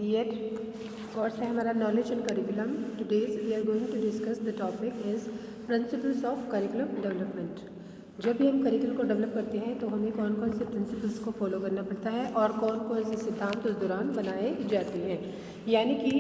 B.Ed course है हमारा knowledge and curriculum. Today's we are going to discuss the topic is principles of curriculum development. जब भी हम curriculum को develop करते हैं तो हमें कौन कौन से प्रिंसिपल्स को फॉलो करना पड़ता है और कौन कौन से सिद्धांत उस दौरान बनाए जाते हैं। यानी कि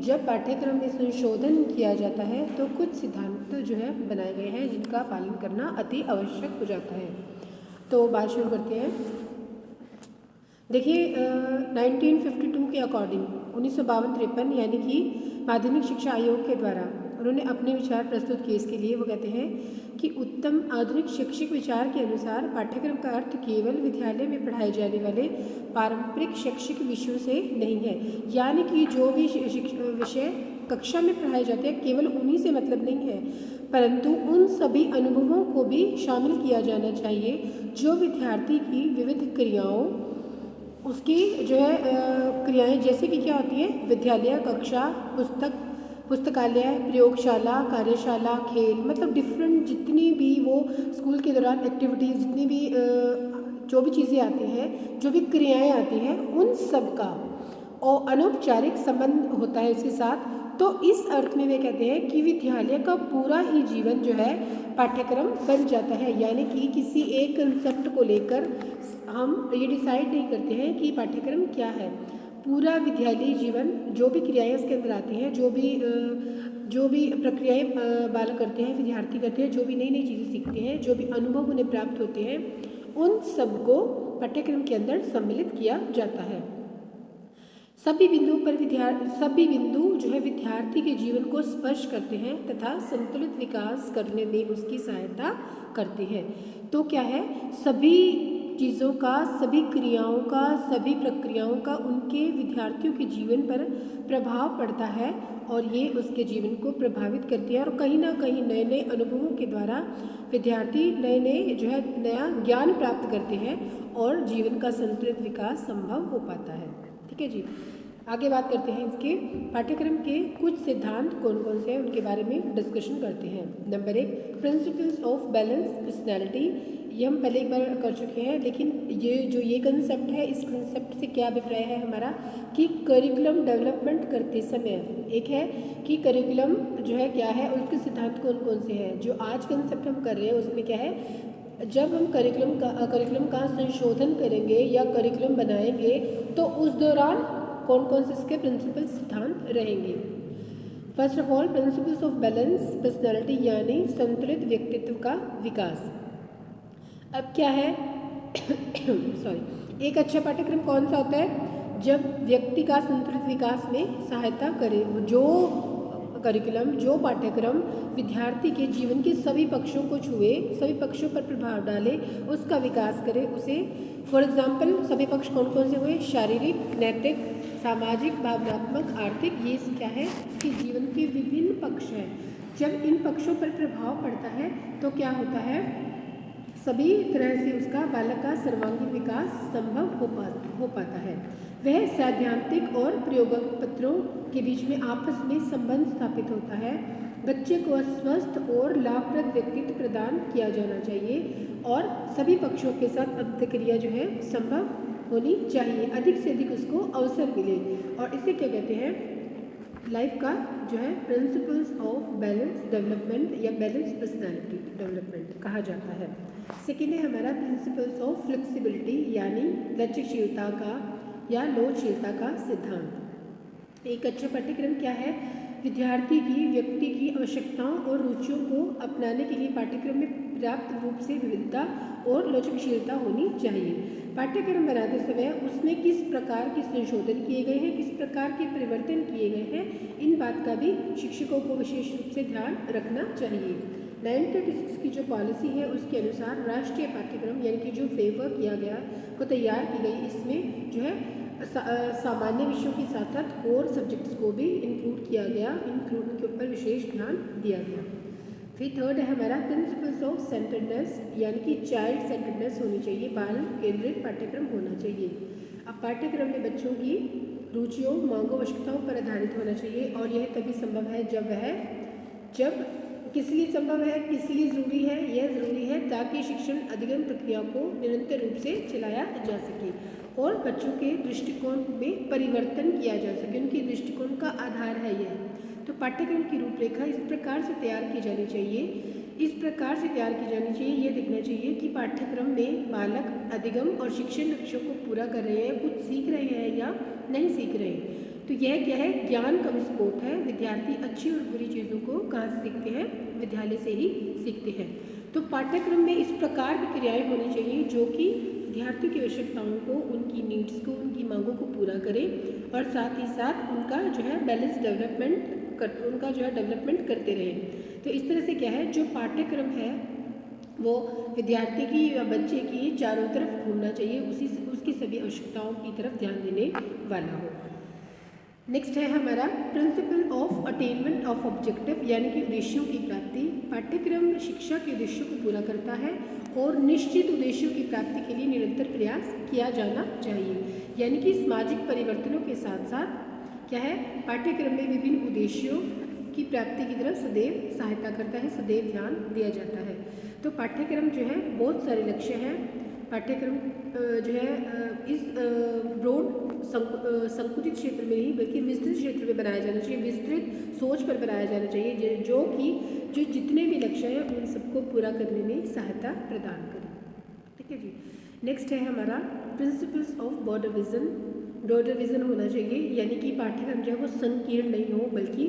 जब पाठ्यक्रम में संशोधन किया जाता है तो कुछ सिद्धांत जो है बनाए गए हैं जिनका पालन करना अति आवश्यक हो जाता है। तो बात शुरू करते हैं। देखिए 1952 के अकॉर्डिंग 1952-53 यानी कि माध्यमिक शिक्षा आयोग के द्वारा उन्होंने अपने विचार प्रस्तुत किए। इसके लिए वो कहते हैं कि उत्तम आधुनिक शैक्षिक विचार के अनुसार पाठ्यक्रम का अर्थ केवल विद्यालय में पढ़ाए जाने वाले पारंपरिक शैक्षिक विषयों से नहीं है। यानी कि जो भी विषय कक्षा में पढ़ाए जाते हैं केवल उन्हीं से मतलब नहीं है, परंतु उन सभी अनुभवों को भी शामिल किया जाना चाहिए जो विद्यार्थी की विविध क्रियाओं उसकी जो है क्रियाएं जैसे कि क्या होती है विद्यालय, कक्षा, पुस्तकालय, प्रयोगशाला, कार्यशाला, खेल, मतलब डिफरेंट जितनी भी वो स्कूल के दौरान एक्टिविटीज़, जितनी भी जो भी चीज़ें आती हैं, जो भी क्रियाएं आती हैं, उन सब का और अनौपचारिक संबंध होता है इसके साथ। तो इस अर्थ में वे कहते हैं कि विद्यालय का पूरा ही जीवन जो है पाठ्यक्रम बन जाता है। यानी कि किसी एक कंसेप्ट को लेकर हम ये डिसाइड नहीं करते हैं कि पाठ्यक्रम क्या है। पूरा विद्यालयी जीवन जो भी क्रियाएं उसके अंदर आती हैं, जो भी प्रक्रियाएं बालक करते हैं, विद्यार्थी करते हैं, जो भी नई नई चीज़ें सीखते हैं, जो भी अनुभव उन्हें प्राप्त होते हैं, उन सबको पाठ्यक्रम के अंदर सम्मिलित किया जाता है। सभी बिंदु जो है विद्यार्थी के जीवन को स्पर्श करते हैं तथा संतुलित विकास करने में उसकी सहायता करते हैं। तो क्या है, सभी चीज़ों का, सभी क्रियाओं का, सभी प्रक्रियाओं का उनके विद्यार्थियों के जीवन पर प्रभाव पड़ता है और ये उसके जीवन को प्रभावित करती है और कहीं ना कहीं नए नए अनुभवों के द्वारा विद्यार्थी नया ज्ञान प्राप्त करते हैं और जीवन का संतुलित विकास संभव हो पाता है। ठीक है जी, आगे बात करते हैं। इसके पाठ्यक्रम के कुछ सिद्धांत कौन कौन से हैं उनके बारे में डिस्कशन करते हैं। Number 1, principles of balance personality. ये हम पहले एक बार कर चुके हैं, लेकिन ये कंसेप्ट है, इस कंसेप्ट से क्या अभिप्राय है हमारा कि करिकुलम डेवलपमेंट करते समय एक है कि करिकुलम जो है क्या है और उसके सिद्धांत कौन कौन से हैं। जो आज कंसेप्ट हम कर रहे हैं उसमें क्या है, जब हम करिकुलम का संशोधन करेंगे या करिकुलम बनाएंगे तो उस दौरान कौन कौन से इसके प्रिंसिपल सिद्धांत रहेंगे। First of all, principles of balance personality यानी संतुलित व्यक्तित्व का विकास। अब क्या है एक अच्छा पाठ्यक्रम कौन सा होता है, जब व्यक्ति का संतुलित विकास में सहायता करे। जो करिकुलम, जो पाठ्यक्रम विद्यार्थी के जीवन के सभी पक्षों को छुए, सभी पक्षों पर प्रभाव डाले, उसका विकास करे उसे। फॉर एग्जाम्पल सभी पक्ष कौन कौन से हुए, शारीरिक, नैतिक, सामाजिक, भावनात्मक, आर्थिक, ये क्या है उसके जीवन के विभिन्न पक्ष हैं। जब इन पक्षों पर प्रभाव पड़ता है तो क्या होता है, सभी तरह से उसका बालक का सर्वांगीण विकास संभव हो पाता है। वह सैद्धांतिक और प्रयोगक पत्रों के बीच में आपस में संबंध स्थापित होता है। बच्चे को स्वस्थ और लाभप्रद व्यक्तित्व प्रदान किया जाना चाहिए और सभी पक्षों के साथ अंतःक्रिया जो है संभव होनी चाहिए, अधिक से अधिक उसको अवसर मिले। और इसे क्या कहते हैं, लाइफ का जो है प्रिंसिपल्स ऑफ बैलेंस डेवलपमेंट या बैलेंस पर्सनैलिटी डेवलपमेंट कहा जाता है। सेकेंड है हमारा प्रिंसिपल्स ऑफ फ्लेक्सिबिलिटी यानी लचीलता का या लोचशीलता का सिद्धांत। एक अच्छा पाठ्यक्रम क्या है, विद्यार्थी की व्यक्ति की आवश्यकताओं और रुचियों को अपनाने के लिए पाठ्यक्रम में पर्याप्त रूप से विविधता और लचीलता होनी चाहिए। पाठ्यक्रम बनाते समय उसमें किस प्रकार के संशोधन किए गए हैं, किस प्रकार के परिवर्तन किए गए हैं, इन बात का भी शिक्षकों को विशेष रूप से ध्यान रखना चाहिए। 1936 की जो पॉलिसी है उसके अनुसार राष्ट्रीय पाठ्यक्रम यानी कि जो फ्रेमवर्क किया गया को तैयार की गई, इसमें जो है सामान्य विषयों के साथ साथ कोर सब्जेक्ट्स को भी इंक्लूड किया गया, इंक्लूड के ऊपर विशेष ध्यान दिया गया। फिर थर्ड है हमारा प्रिंसिपल्स ऑफ सेंटर्डनेस यानी कि चाइल्ड सेंटर्डनेस होनी चाहिए, बाल केंद्रित पाठ्यक्रम होना चाहिए। अब पाठ्यक्रम में बच्चों की रुचियों, मांगों, आवश्यकताओं पर आधारित होना चाहिए और यह तभी संभव है जब किस लिए संभव है, किस लिए ज़रूरी है? यह ज़रूरी है ताकि शिक्षण अधिगम प्रक्रिया को निरंतर रूप से चलाया जा सके और बच्चों के दृष्टिकोण में परिवर्तन किया जा सके। उनके दृष्टिकोण का आधार है यह। तो पाठ्यक्रम की रूपरेखा इस प्रकार से तैयार की जानी चाहिए, इस प्रकार से तैयार की जानी चाहिए, ये देखना चाहिए कि पाठ्यक्रम में बालक अधिगम और शिक्षण लक्ष्यों को पूरा कर रहे हैं, कुछ सीख रहे हैं या नहीं सीख रहे हैं। तो यह क्या है? ज्ञान का विस्फोट है। विद्यार्थी अच्छी और बुरी चीज़ों को कहाँ से सीखते हैं? विद्यालय से ही सीखते हैं। तो पाठ्यक्रम में इस प्रकार की क्रियाएं होनी चाहिए जो कि विद्यार्थियों की आवश्यकताओं को, उनकी नीड्स को, उनकी मांगों को पूरा करें और साथ ही साथ उनका जो है बैलेंस डेवलपमेंट करते रहें। तो इस तरह से क्या है, जो पाठ्यक्रम है वो विद्यार्थी की या बच्चे की चारों तरफ घूमना चाहिए, उसकी सभी आवश्यकताओं की तरफ ध्यान देने वाला हो। नेक्स्ट है हमारा principle of attainment of objective, यानी कि उद्देश्यों की प्राप्ति। पाठ्यक्रम शिक्षा के उद्देश्यों को पूरा करता है और निश्चित उद्देश्यों की प्राप्ति के लिए निरंतर प्रयास किया जाना चाहिए। यानी कि सामाजिक परिवर्तनों के साथ साथ क्या है, पाठ्यक्रम में विभिन्न उद्देश्यों की प्राप्ति की तरफ सदैव सहायता करता है, सदैव ध्यान दिया जाता है। तो पाठ्यक्रम जो है बहुत सारे लक्ष्य हैं। पाठ्यक्रम जो है इस ब्रॉड संकुचित क्षेत्र में नहीं बल्कि विस्तृत क्षेत्र में बनाया जाना चाहिए, विस्तृत सोच पर बनाया जाना चाहिए, जो जितने भी लक्ष्य हैं उन सबको पूरा करने में सहायता प्रदान करें। ठीक है जी। नेक्स्ट है हमारा principles of broader vision. Broader vision होना चाहिए, यानी कि पाठ्यक्रम जो है वो संकीर्ण नहीं हो बल्कि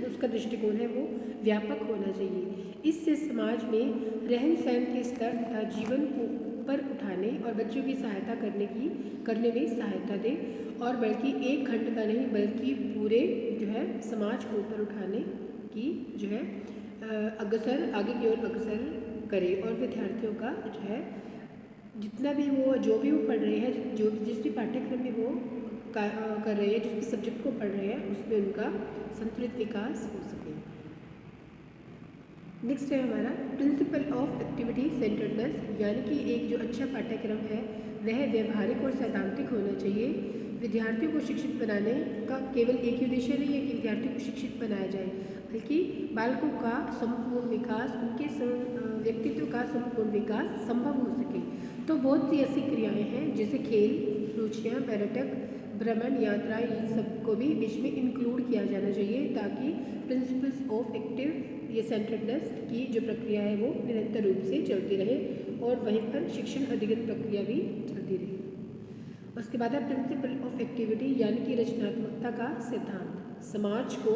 उसका दृष्टिकोण है वो व्यापक होना चाहिए। इससे समाज में रहन सहन के स्तर तथा जीवन को ऊपर उठाने और बच्चों की सहायता करने में सहायता दे, और बल्कि एक खंड का नहीं बल्कि पूरे जो है समाज को ऊपर उठाने की जो है आगे की ओर अग्रसर करे। और विद्यार्थियों का जो है जितना भी वो जो भी वो पढ़ रहे हैं, जो जिस भी पाठ्यक्रम में वो कर रहे हैं, जिस भी सब्जेक्ट को पढ़ रहे हैं, उसमें उनका संतुलित विकास हो सके। नेक्स्ट है हमारा प्रिंसिपल ऑफ एक्टिविटी सेंटर्डनेस, यानी कि एक जो अच्छा पाठ्यक्रम है वह व्यवहारिक और सैद्धांतिक होना चाहिए। विद्यार्थियों को शिक्षित बनाने का केवल एक ही उद्देश्य नहीं है कि विद्यार्थियों को शिक्षित बनाया जाए, बल्कि बालकों का संपूर्ण विकास, उनके व्यक्तित्व का संपूर्ण विकास संभव हो सके। तो बहुत सी ऐसी क्रियाएं हैं जैसे खेल, रुचियाँ, पर्यटक, भ्रमण, यात्रा, इन सबको भी बीच में इंक्लूड किया जाना चाहिए ताकि प्रिंसिपल्स ऑफ एक्टिव ये सेंटर्डनेस की जो प्रक्रिया है वो निरंतर रूप से चलती रहे और वहीं पर शिक्षण अधिगम प्रक्रिया भी चलती रहे। उसके बाद है प्रिंसिपल ऑफ एक्टिविटी, यानी कि रचनात्मकता का सिद्धांत। समाज को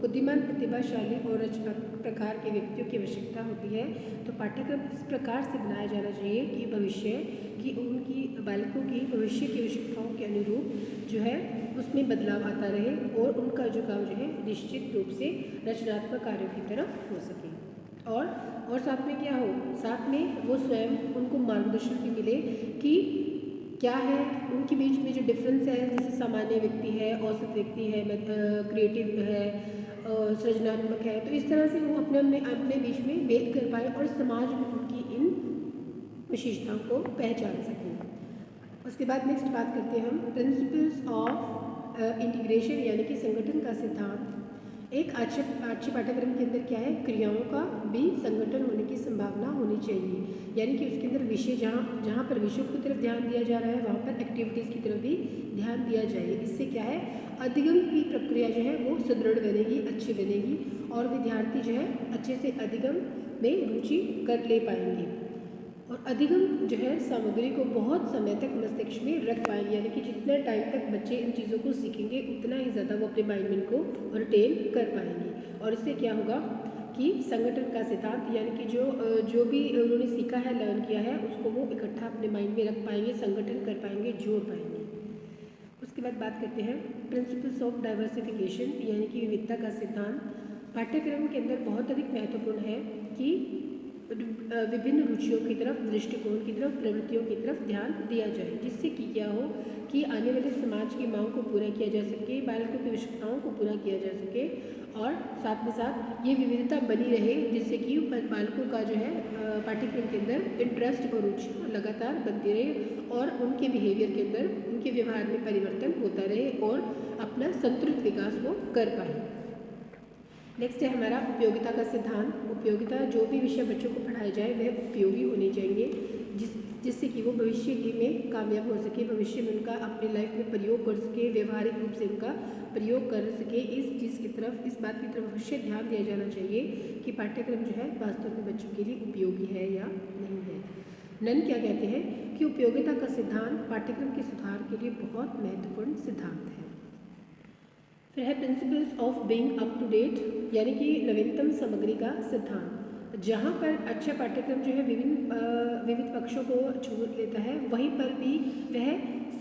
बुद्धिमान, प्रतिभाशाली और रचनात्मक प्रकार के व्यक्तियों की आवश्यकता होती है। तो पाठ्यक्रम इस प्रकार से बनाया जाना चाहिए कि भविष्य की उनकी बालकों की भविष्य की आवश्यकताओं के अनुरूप जो है उसमें बदलाव आता रहे और उनका झुकाव जो है निश्चित रूप से रचनात्मक कार्यों की तरफ हो सके। और साथ में क्या हो, साथ में वो स्वयं उनको मार्गदर्शन भी मिले कि क्या है उनके बीच में जो डिफरेंस है, जैसे सामान्य व्यक्ति है, औसत व्यक्ति है, क्रिएटिव है, सृजनात्मक है, तो इस तरह से वो अपने बीच में भेद कर पाए और समाज में उनकी इन विशेषताओं को पहचान सकें। उसके बाद नेक्स्ट बात करते हैं हम प्रिंसिपल्स ऑफ इंटीग्रेशन, यानी कि संगठन का सिद्धांत। एक अच्छे पाठ्यक्रम के अंदर क्या है, क्रियाओं का भी संगठन होने की संभावना होनी चाहिए, यानी कि उसके अंदर विषय जहाँ पर विषयों की तरफ ध्यान दिया जा रहा है वहाँ पर एक्टिविटीज़ की तरफ भी ध्यान दिया जाए। इससे क्या है, अधिगम की प्रक्रिया जो है वो सुदृढ़ बनेगी, अच्छी बनेगी और विद्यार्थी जो है अच्छे से अधिगम में रुचि कर ले पाएंगे और अधिगम जो है सामग्री को बहुत समय तक मस्तिष्क में रख पाएंगे, यानी कि जितना टाइम तक बच्चे इन चीज़ों को सीखेंगे उतना ही ज़्यादा वो अपने माइंड में को रिटेन कर पाएंगे। और इससे क्या होगा कि संगठन का सिद्धांत, यानी कि जो भी उन्होंने सीखा है, लर्न किया है, उसको वो इकट्ठा अपने माइंड में रख पाएंगे, संगठन कर पाएंगे, जोड़ पाएंगे। उसके बाद बात करते हैं प्रिंसिपल्स ऑफ डाइवर्सिफिकेशन, यानी कि विविधता का सिद्धांत। पाठ्यक्रम के अंदर बहुत अधिक महत्वपूर्ण है कि विभिन्न रुचियों की तरफ, दृष्टिकोण की तरफ, प्रवृत्तियों की तरफ ध्यान दिया जाए, जिससे कि क्या हो कि आने वाले समाज की मांग को पूरा किया जा सके, बालकों की आवश्यकताओं को पूरा किया जा सके और साथ में साथ ये विविधता बनी रहे, जिससे कि बालकों का जो है पाठ्यक्रम के अंदर इंटरेस्ट और रुचि लगातार बनती रहे और उनके बिहेवियर के अंदर, उनके व्यवहार में परिवर्तन होता रहे और अपना संतुलित विकास वो कर पाए। नेक्स्ट है हमारा उपयोगिता का सिद्धांत। उपयोगिता, जो भी विषय बच्चों को पढ़ाए जाए वह उपयोगी होने चाहिए, जिससे कि वो भविष्य में कामयाब हो सके, भविष्य में उनका अपने लाइफ में प्रयोग कर सके, व्यवहारिक रूप से उनका प्रयोग कर सके। इस चीज़ की तरफ, इस बात की तरफ अवश्य ध्यान दिया जाना चाहिए कि पाठ्यक्रम जो है वास्तव में बच्चों के लिए उपयोगी है या नहीं है। नन क्या कहते हैं कि उपयोगिता का सिद्धांत पाठ्यक्रम के सुधार के लिए बहुत महत्वपूर्ण सिद्धांत है। फिर है principles of being up to date, यानी कि नवीनतम सामग्री का सिद्धांत। जहाँ पर अच्छा पाठ्यक्रम जो है विविध पक्षों को छू लेता है, वहीं पर भी वह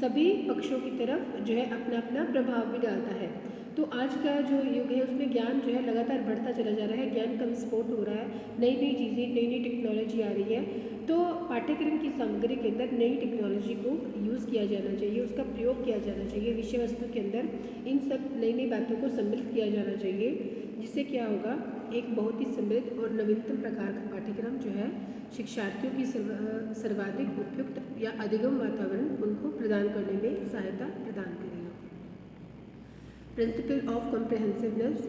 सभी पक्षों की तरफ जो है अपना अपना प्रभाव भी डालता है। तो आज का जो युग है उसमें ज्ञान जो है लगातार बढ़ता चला जा रहा है, ज्ञान का विस्फोट हो रहा है, नई नई चीज़ें, नई नई टेक्नोलॉजी आ रही है। तो पाठ्यक्रम की सामग्री के अंदर नई टेक्नोलॉजी को यूज़ किया जाना चाहिए, उसका प्रयोग किया जाना चाहिए। विषय वस्तु के अंदर इन सब नई नई बातों को सम्मिलित किया जाना चाहिए, जिससे क्या होगा, एक बहुत ही समृद्ध और नवीनतम प्रकार का पाठ्यक्रम जो है शिक्षार्थियों की सर्वाधिक उपयुक्त या अधिगम वातावरण उनको प्रदान करने में सहायता प्रदान करेगा। प्रिंसिपल ऑफ कॉम्प्रिहेंसिवनेस,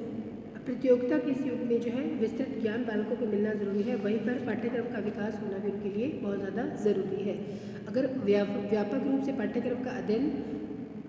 प्रतियोगिता के इस युग में जो है विस्तृत ज्ञान बालकों को मिलना ज़रूरी है, वहीं पर पाठ्यक्रम का विकास होना भी उनके लिए बहुत ज़्यादा ज़रूरी है। अगर व्यापक रूप से पाठ्यक्रम का अध्ययन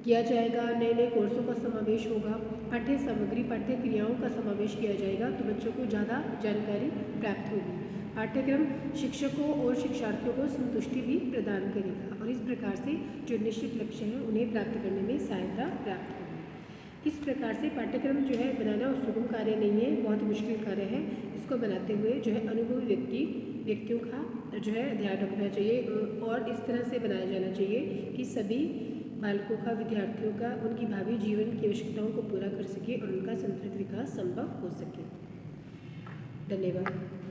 किया जाएगा, नए नए कोर्सों का समावेश होगा, पाठ्य सामग्री, पाठ्य क्रियाओं का समावेश किया जाएगा, तो बच्चों को ज़्यादा जानकारी प्राप्त होगी। पाठ्यक्रम शिक्षकों और शिक्षार्थियों को संतुष्टि भी प्रदान करेगा और इस प्रकार से जो निश्चित लक्ष्य है उन्हें प्राप्त करने में सहायता प्राप्त होगी। इस प्रकार से पाठ्यक्रम जो है बनाना और सुगम कार्य नहीं है, बहुत मुश्किल कार्य है। इसको बनाते हुए जो है अनुभवी व्यक्तियों का जो है ध्यान रखना चाहिए और इस तरह से बनाया जाना चाहिए कि सभी बालकों का, विद्यार्थियों का, उनकी भावी जीवन की आवश्यकताओं को पूरा कर सके और उनका संतुलित विकास संभव हो सके। धन्यवाद।